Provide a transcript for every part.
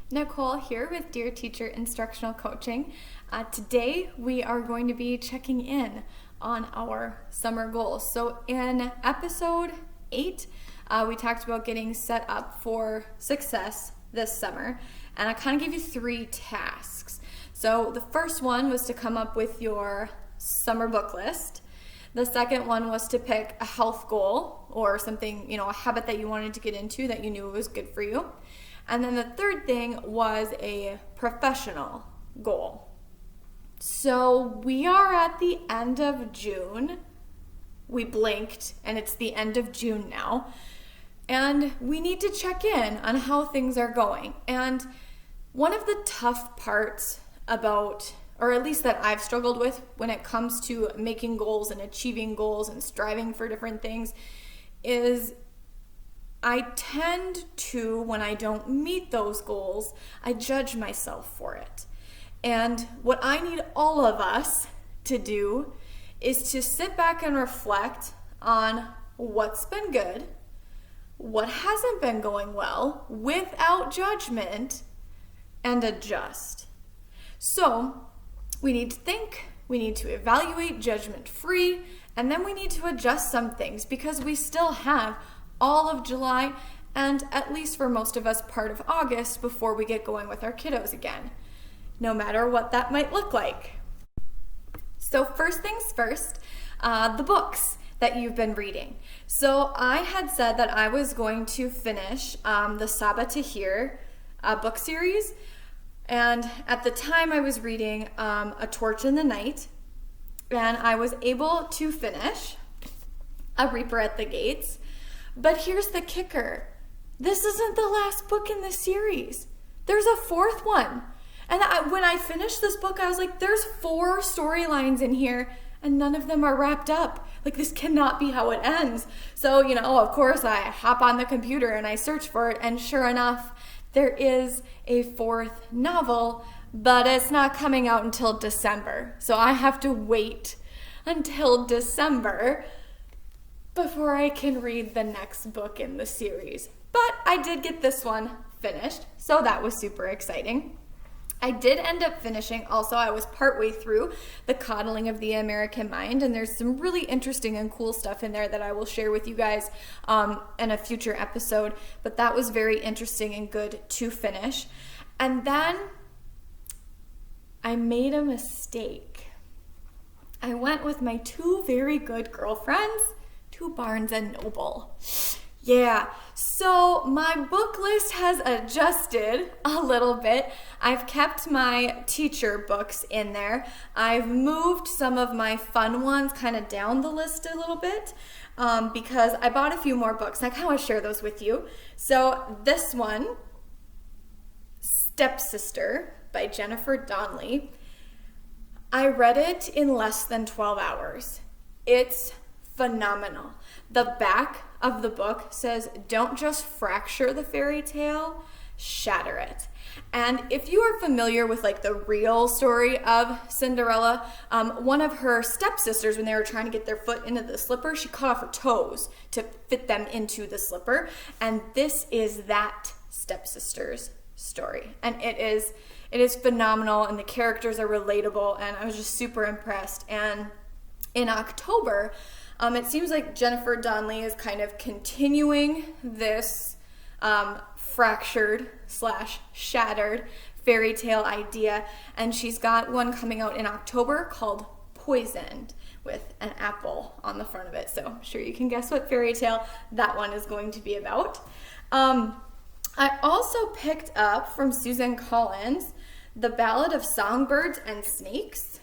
Nicole here with Dear Teacher Instructional Coaching. Today we are going to be checking in on our summer goals. So in episode 8, we talked about getting set up for success this summer, and I kind of gave you 3 tasks. So the first one was to come up with your summer book list. The second one was to pick a health goal or something, a habit that you wanted to get into that you knew was good for you. And then the third thing was a professional goal. So we are at the end of June. We blinked and it's the end of June now. And we need to check in on how things are going. And one of the tough parts about, or at least that I've struggled with when it comes to making goals and achieving goals and striving for different things, is I tend to, when I don't meet those goals, I judge myself for it. And what I need all of us to do is to sit back and reflect on what's been good, what hasn't been going well, without judgment, and adjust. So we need to think, we need to evaluate judgment-free, and then we need to adjust some things because we still have all of July and, at least for most of us, part of August before we get going with our kiddos again, no matter what that might look like. So first things first, the books that you've been reading. So I had said that I was going to finish the Saba Tahir book series, and at the time I was reading A Torch in the Night, and I was able to finish A Reaper at the Gates. But here's the kicker. This isn't the last book in the series. There's a 4th one. And when I finished this book, I was like, there's 4 storylines in here and none of them are wrapped up. Like, this cannot be how it ends. So, of course, I hop on the computer and I search for it. And sure enough, there is a 4th novel, but it's not coming out until December. So I have to wait until December before I can read the next book in the series. But I did get this one finished, so that was super exciting. I did end up finishing, also I was partway through The Coddling of the American Mind, and there's some really interesting and cool stuff in there that I will share with you guys in a future episode, but that was very interesting and good to finish. And then I made a mistake. I went with my 2 very good girlfriends to Barnes and Noble. Yeah, so my book list has adjusted a little bit. I've kept my teacher books in there. I've moved some of my fun ones kind of down the list a little bit because I bought a few more books. I kind of want to share those with you. So this one, Stepsister by Jennifer Donnelly, I read it in less than 12 hours. It's phenomenal. The back of the book says, don't just fracture the fairy tale, shatter it. And if you are familiar with the real story of Cinderella, one of her stepsisters, when they were trying to get their foot into the slipper, she cut off her toes to fit them into the slipper. And this is that stepsister's story. And it is phenomenal, and the characters are relatable, and I was just super impressed. And in October, it seems like Jennifer Donnelly is kind of continuing this fractured/shattered fairy tale idea, and she's got one coming out in October called Poisoned with an apple on the front of it. So I'm sure you can guess what fairy tale that one is going to be about. I also picked up from Susan Collins The Ballad of Songbirds and Snakes.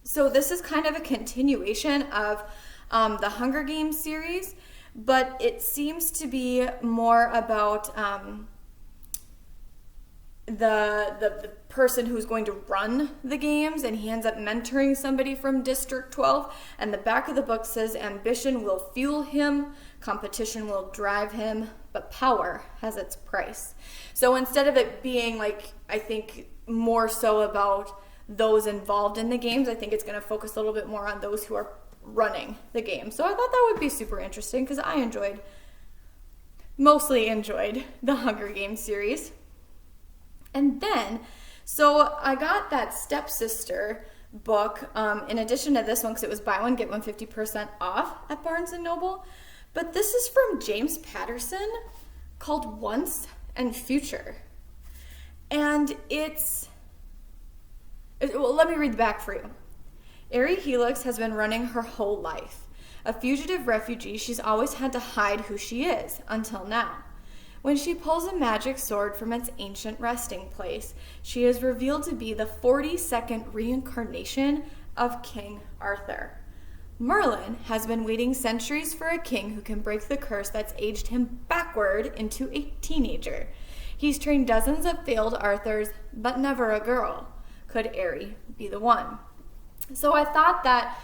So this is kind of a continuation of the Hunger Games series, but it seems to be more about the person who's going to run the games, and he ends up mentoring somebody from District 12, and the back of the book says, ambition will fuel him, competition will drive him, but power has its price. So instead of it being I think more so about those involved in the games, I think it's going to focus a little bit more on those who are running the game. So I thought that would be super interesting because I mostly enjoyed the Hunger Games series. And then, so I got that Stepsister book in addition to this one because it was buy one, get one 50% off at Barnes & Noble. But this is from James Patterson called Once and Future. And well, let me read the back for you. Ari Helix has been running her whole life. A fugitive refugee, she's always had to hide who she is, until now. When she pulls a magic sword from its ancient resting place, she is revealed to be the 42nd reincarnation of King Arthur. Merlin has been waiting centuries for a king who can break the curse that's aged him backward into a teenager. He's trained dozens of failed Arthurs, but never a girl. Could Ari be the one? So I thought that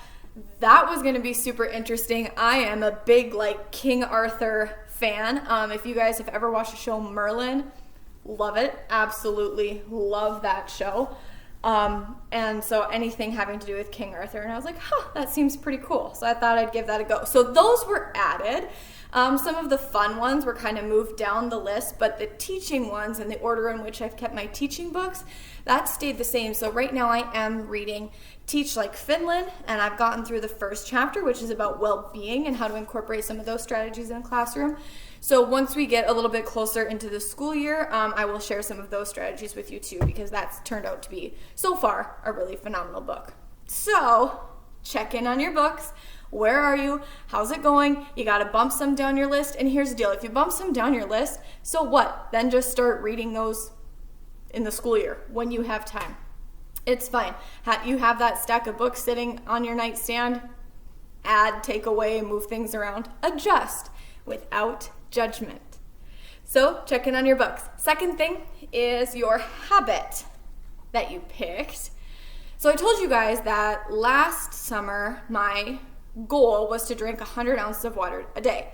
was going to be super interesting. I am a big King Arthur fan. If you guys have ever watched the show Merlin, love it. Absolutely love that show. And so anything having to do with King Arthur, and I was like, that seems pretty cool. So I thought I'd give that a go. So those were added. Some of the fun ones were kind of moved down the list, but the teaching ones and the order in which I've kept my teaching books, that stayed the same. So right now I am reading Teach Like Finland, and I've gotten through the first chapter, which is about well-being and how to incorporate some of those strategies in the classroom. So once we get a little bit closer into the school year, I will share some of those strategies with you too, because that's turned out to be, so far, a really phenomenal book. So check in on your books. Where are you? How's it going? You got to bump some down your list. And here's the deal. If you bump some down your list, so what? Then just start reading those in the school year when you have time. It's fine. You have that stack of books sitting on your nightstand. Add, take away, move things around. Adjust without judgment. So check in on your books. Second thing is your habit that you picked. So I told you guys that last summer my goal was to drink 100 ounces of water a day.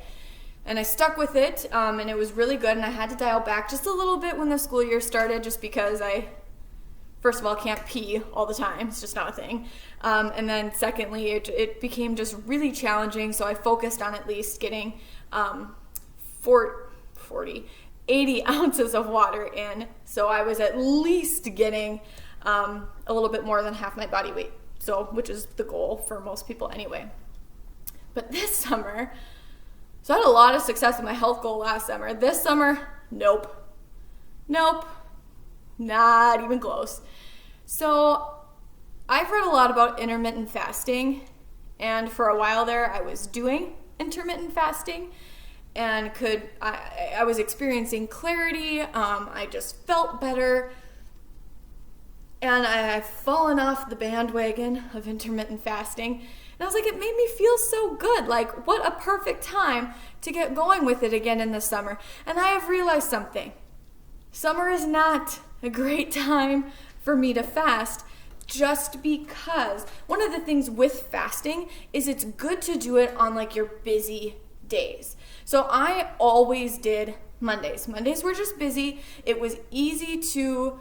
And I stuck with it, and it was really good, and I had to dial back just a little bit when the school year started just because I, first of all, can't pee all the time. It's just not a thing. And then secondly, it became just really challenging, so I focused on at least getting 80 ounces of water in. So I was at least getting a little bit more than half my body weight, which is the goal for most people anyway. But this summer, so I had a lot of success with my health goal last summer. This summer, nope, not even close. So I've read a lot about intermittent fasting, and for a while there I was doing intermittent fasting, and I was experiencing clarity. I just felt better, and I've fallen off the bandwagon of intermittent fasting. And I was like, it made me feel so good. Like, what a perfect time to get going with it again in the summer. And I have realized something. Summer is not a great time for me to fast, just because one of the things with fasting is it's good to do it on your busy days. So I always did Mondays. Mondays were just busy. It was easy to,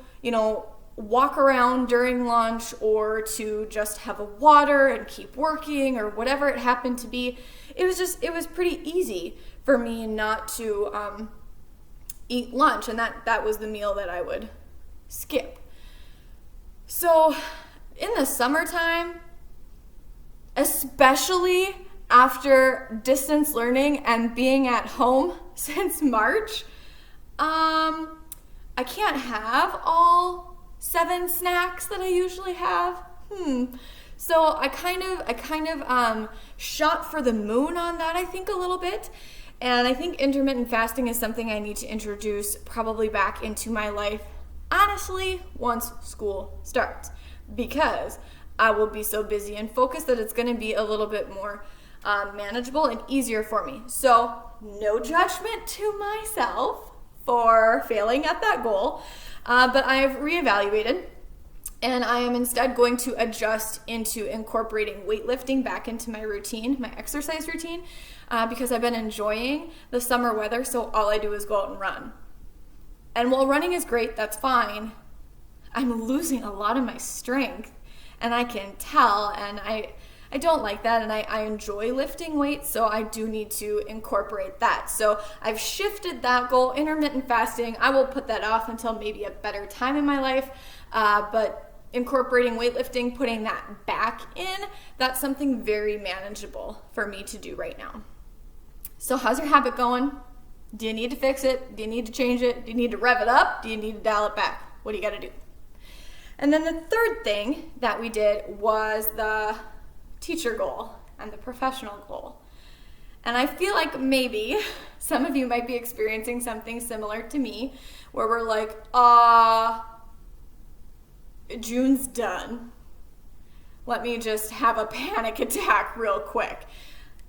walk around during lunch or to just have a water and keep working or whatever it happened to be. It was pretty easy for me not to eat lunch, and that was the meal that I would skip. So in the summertime, especially after distance learning and being at home since March, I can't have all 7 snacks that I usually have. So I kind of shot for the moon on that, I think, a little bit. And I think intermittent fasting is something I need to introduce probably back into my life, honestly, once school starts, because I will be so busy and focused that it's going to be a little bit more manageable and easier for me. So no judgment to myself for failing at that goal, but I've reevaluated, and I am instead going to adjust into incorporating weightlifting back into my routine, my exercise routine, because I've been enjoying the summer weather, so all I do is go out and run. And while running is great, that's fine, I'm losing a lot of my strength, and I can tell, and I I don't like that, and I enjoy lifting weights, so I do need to incorporate that. So I've shifted that goal. Intermittent fasting, I will put that off until maybe a better time in my life, but incorporating weightlifting, putting that back in, that's something very manageable for me to do right now. So how's your habit going? Do you need to fix it? Do you need to change it? Do you need to rev it up? Do you need to dial it back? What do you got to do? And then the third thing that we did was the teacher goal and the professional goal. And I feel like maybe some of you might be experiencing something similar to me, where we're like, June's done. Let me just have a panic attack real quick.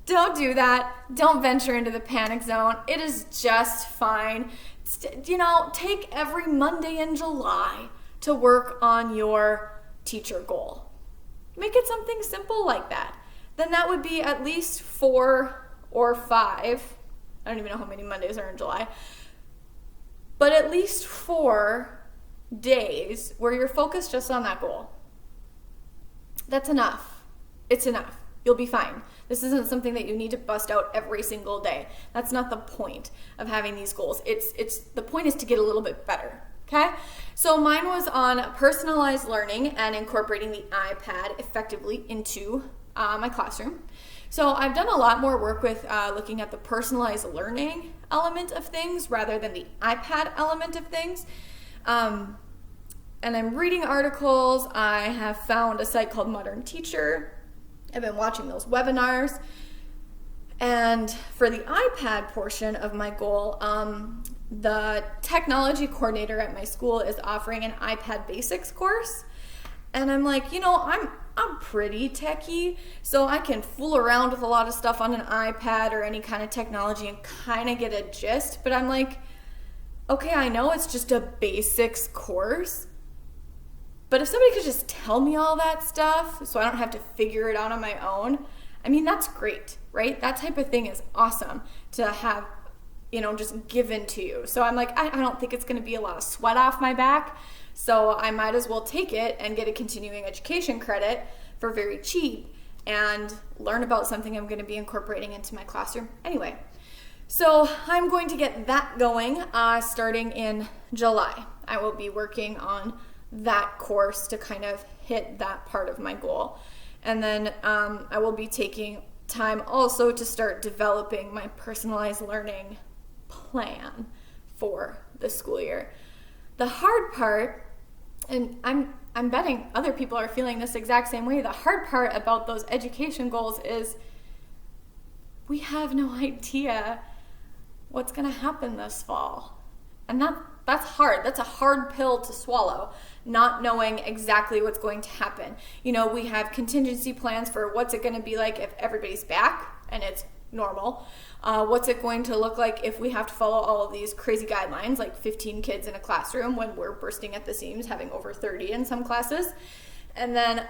Don't do that. Don't venture into the panic zone. It is just fine. Take every Monday in July to work on your teacher goal. Make it something simple like that. Then that would be at least 4 or 5. I don't even know how many Mondays are in July. But at least 4 days where you're focused just on that goal. That's enough. It's enough. You'll be fine. This isn't something that you need to bust out every single day. That's not the point of having these goals. The point is to get a little bit better. Okay? So mine was on personalized learning and incorporating the iPad effectively into my classroom. So I've done a lot more work with looking at the personalized learning element of things rather than the iPad element of things. And I'm reading articles. I have found a site called Modern Teacher. I've been watching those webinars. And for the iPad portion of my goal, the technology coordinator at my school is offering an iPad basics course. And I'm like, I'm pretty techie, so I can fool around with a lot of stuff on an iPad or any kind of technology and kind of get a gist. But I'm like, okay, I know it's just a basics course, but if somebody could just tell me all that stuff so I don't have to figure it out on my own, I mean, that's great, right? That type of thing is awesome to have, just given to you. So I'm like, I don't think it's going to be a lot of sweat off my back, so I might as well take it and get a continuing education credit for very cheap and learn about something I'm going to be incorporating into my classroom anyway. So I'm going to get that going starting in July. I will be working on that course to kind of hit that part of my goal. And then I will be taking time also to start developing my personalized learning plan for the school year. The hard part, and I'm betting other people are feeling this exact same way, the hard part about those education goals is we have no idea what's going to happen this fall. And that's hard. That's a hard pill to swallow, not knowing exactly what's going to happen. We have contingency plans for what's it going to be like if everybody's back and it's normal. What's it going to look like if we have to follow all of these crazy guidelines, like 15 kids in a classroom when we're bursting at the seams, having over 30 in some classes. And then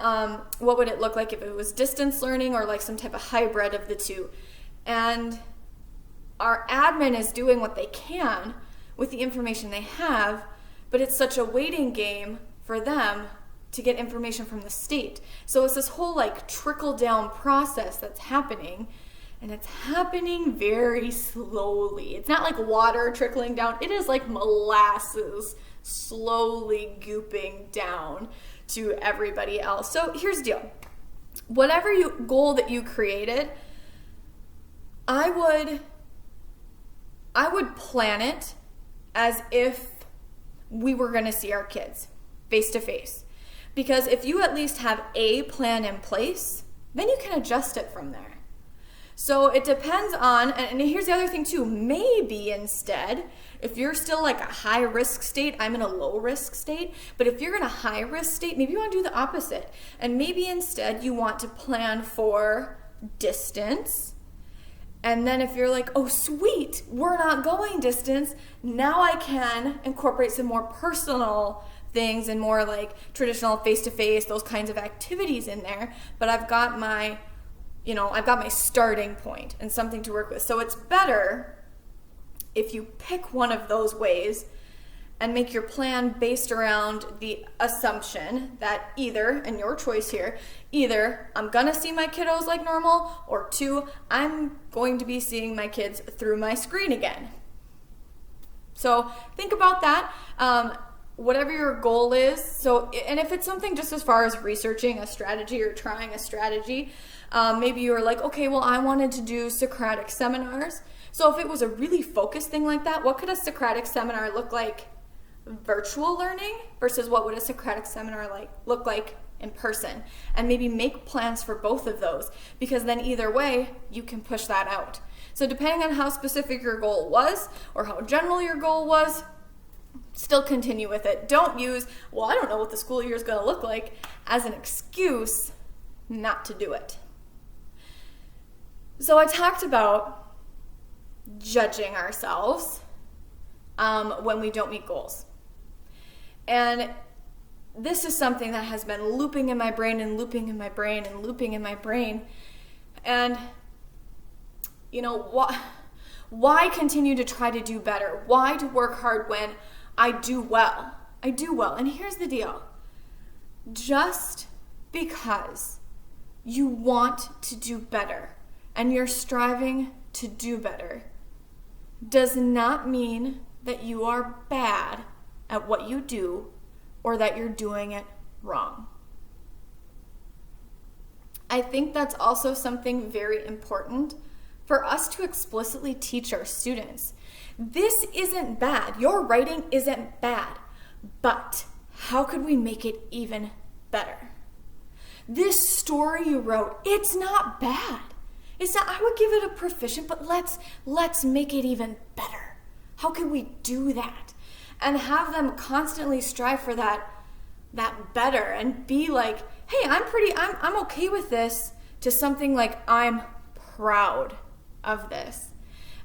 what would it look like if it was distance learning or like some type of hybrid of the two? And our admin is doing what they can with the information they have, but it's such a waiting game for them to get information from the state. So it's this whole trickle down process that's happening, and it's happening very slowly. It's not like water trickling down. It is like molasses slowly gooping down to everybody else. So here's the deal. Whatever goal that you created, I would plan it as if we were going to see our kids face to face. Because if you at least have a plan in place, then you can adjust it from there. So it depends on, and here's the other thing too, maybe instead, if you're still like a high risk state, I'm in a low risk state, but if you're in a high risk state, maybe you want to do the opposite. And maybe instead you want to plan for distance. And then if you're like, oh sweet, we're not going distance, now I can incorporate some more personal things and more like traditional face-to-face, those kinds of activities in there. But I've got my starting point and something to work with. So it's better if you pick one of those ways and make your plan based around the assumption that either, and your choice here, either I'm gonna see my kiddos like normal, or 2, I'm going to be seeing my kids through my screen again. So think about that. Whatever your goal is. So, and if it's something just as far as researching a strategy or trying a strategy, maybe you're like, okay, well, I wanted to do Socratic seminars. So if it was a really focused thing like that, what could a Socratic seminar look like virtual learning versus what would a Socratic seminar look like in person? And maybe make plans for both of those, because then either way, you can push that out. So depending on how specific your goal was or how general your goal was, still continue with it. Don't use, well, I don't know what the school year is going to look like, as an excuse not to do it. So I talked about judging ourselves when we don't meet goals. And this is something that has been looping in my brain and looping in my brain and looping in my brain. And, you know, why continue to try to do better? Why to work hard when I do well? I do well. And here's the deal. Just because you want to do better and you're striving to do better does not mean that you are bad at what you do or that you're doing it wrong. I think that's also something very important for us to explicitly teach our students. This isn't bad. Your writing isn't bad, but how could we make it even better? This story you wrote, it's not bad. It's not, I would give it a proficient, but let's make it even better. How can we do that? And have them constantly strive for that better and be like, hey, I'm okay with this, to something like, I'm proud of this.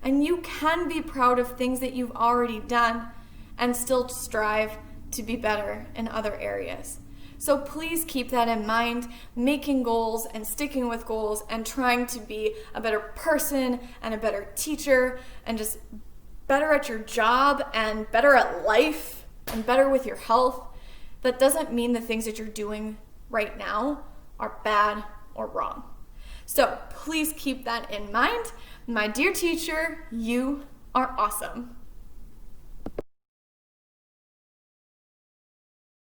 And you can be proud of things that you've already done and still strive to be better in other areas. So please keep that in mind, making goals and sticking with goals and trying to be a better person and a better teacher and just better at your job and better at life and better with your health. That doesn't mean the things that you're doing right now are bad or wrong. So please keep that in mind. My dear teacher, you are awesome.